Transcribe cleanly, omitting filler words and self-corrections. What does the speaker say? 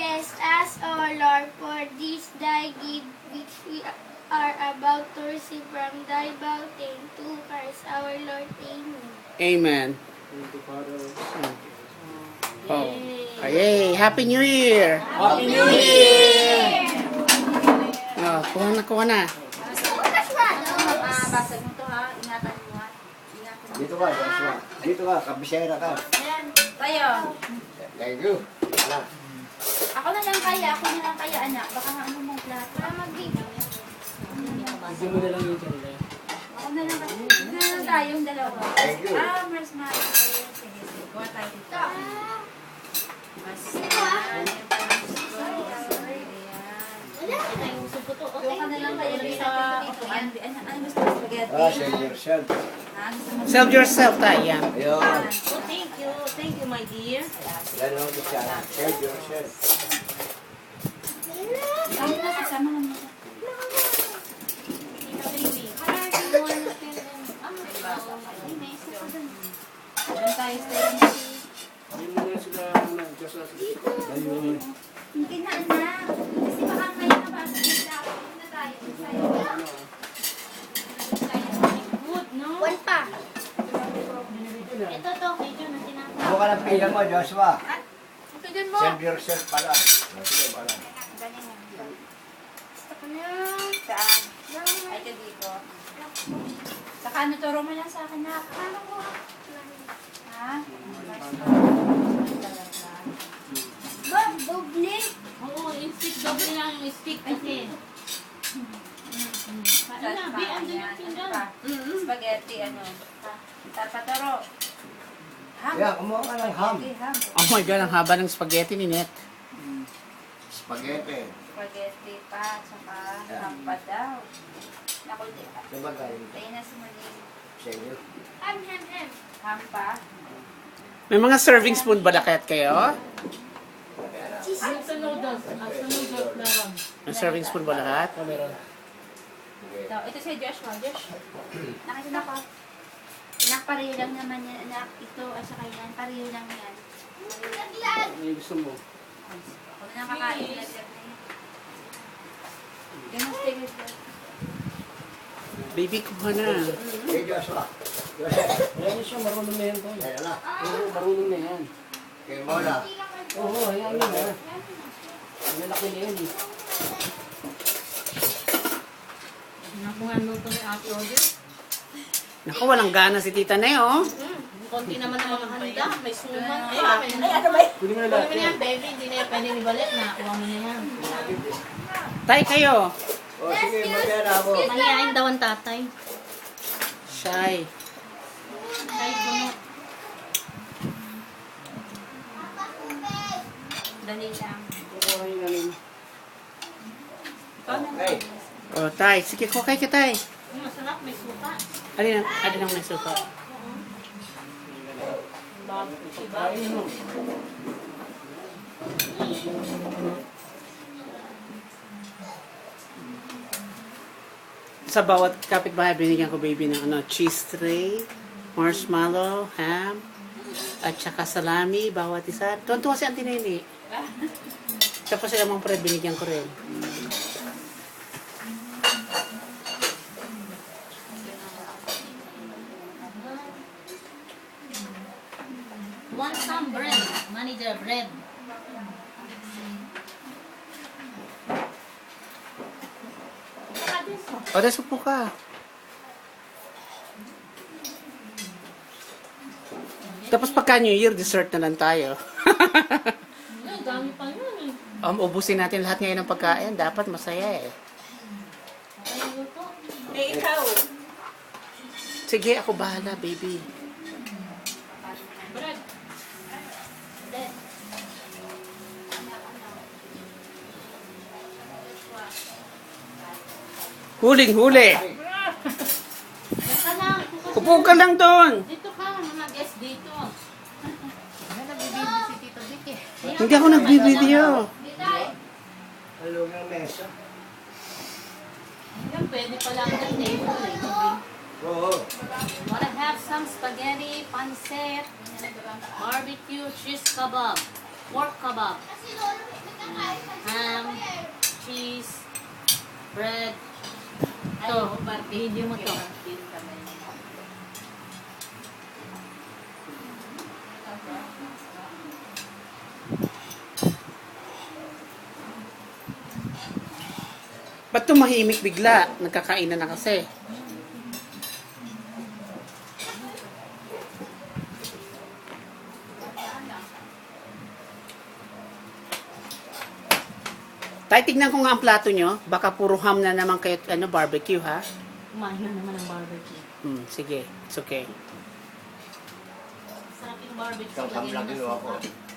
Bless us, O Lord, for this thy gift which we are about to receive from thy bounty to Christ our Lord. Amen. Amen. Thank you, Father. Oh. Yay! Happy New Year! Happy New Year! Oh, kuha na. Basag mo to ha, ingatan mo ha. Ingatan mo. Dito ka, Joshua. Dito ka, kabisera ka. Ayan, tayo. Thank you. Wala. Ako na lang kaya anak. Baka nga ano mong plato. Para mag-give. Hindi mo na lang yung channel. Ako na lang kaya. Na lang tayong dalawa. Thank you. Mars Mars. Sige, sige. Kuha tayo dito. Mas. Ayan, parang gusto. Ayan. Kuha ka na lang kayo sa upuan. Ano gusto mo? Spaghetti? Save yourself. Ha? Gusto mo? Serve yourself tayo. Yan. Ayun. Oh, thank you, my dear. Yan o, siya. Save yourself. Ano na sasama naman? Doon tayo stay. Hindi mo na sila, Joshua. Ayun. Hindi na anak. Kasi baka ngayon na ba? Hindi na tayo. Good, no? One pa. Ito to, medyo na tinatawag. Buka ng pila mo, Joshua. Tignan mo. Save yourself pala. Sige, pala. Galing mo. Gusto ko na. Saan? Ay, ka dito. Saka ano, turo mo lang sa akin na. Paano ko? Ha? Ba, doble. Oo, yung stick, doble lang yung stick kasi. Paano na, be, andun yung pinggan. Spaghetti, ano. Tataturo. Ham. Yeah, kumuha ka ng ham. Spaghetti, ham. Oh my God, ang haba ng spaghetti ni Net. Spaghetti. Spaghetti pa, saka ham pa daw. Naku, di pa. Sabagay. Tayo na si Maling. Sa inyo. Ham, ham, ham. Ham pa. May mga serving spoon ba dakit kayo? Sa noodles na lang. May serving spoon ba lahat? Ito si Joshua. Josh. Nakita na ko. Anak, pareho lang naman yan. Anak, ito at saka yan. Pareho lang yan. Ano yung gusto mo? Ako na nakakain. Lagyan na yan. Ganun stay with that. Baby, kuha na. Hey, Joshua. Joshua. Ayan siya, marunong na yan to. Ayan na. Oo, marunong na yan. Kay Mola. Oo, ayan yun ha. Malaki na yan eh. Nakuha luto ni Ate Audrey. Naku, walang gana si Tita Neo. Konti naman ang mga handa. May suman pa. May Pwede mo na Kunin lahat mo na yan, baby. Hindi na yan pwede ibalik na. Kuha mo na yan. Tay kayo. O, sige, magkaya ako. Mahihain daw ang tatay. Shy. Kahit puno. Dali lang. Kukuha yung ano. Hey. Oh, Tay. Sige, kukay ka, Tay. Masarap, may suka. Alin ang may suka? Ayun mo. Sa bawat kapitbahay, binigyan ko baby ng cheese tray, marshmallow, ham, at saka salami, bawat isa. Tuwan-tuwa si Auntie Nene. Tapos sila mga pre, binigyan ko rin. Want some bread. Manager, bread. O, das upo ka. Tapos pagka New Year, dessert na lang tayo. Ay, dami pa yun eh. Ubusin natin lahat ngayon ng pagkain. Dapat masaya eh. Ay, luto. Sige, ako bahala, baby. Bread. Huling-huli. Basta lang. Upo ka lang doon. Dito ka, mga guest dito. Hindi ako nagbibideo. Halo ng mesa. Yan, pwede pala ang table eh. Oo. Wanna have some spaghetti, pancit, barbecue, cheese kebab. Pork kebab. Ham, cheese, bread. Ito, video mo to. Ba't tumahimik bigla? Nagkakainan na kasi. Tay, tignan ko nga ang plato nyo. Baka puro ham na naman kayo, barbecue, ha? Kumain na naman ng barbecue. Sige. It's okay. Sarap yung barbecue. Isang Lagyan mo hamlag ng yun suka. ako.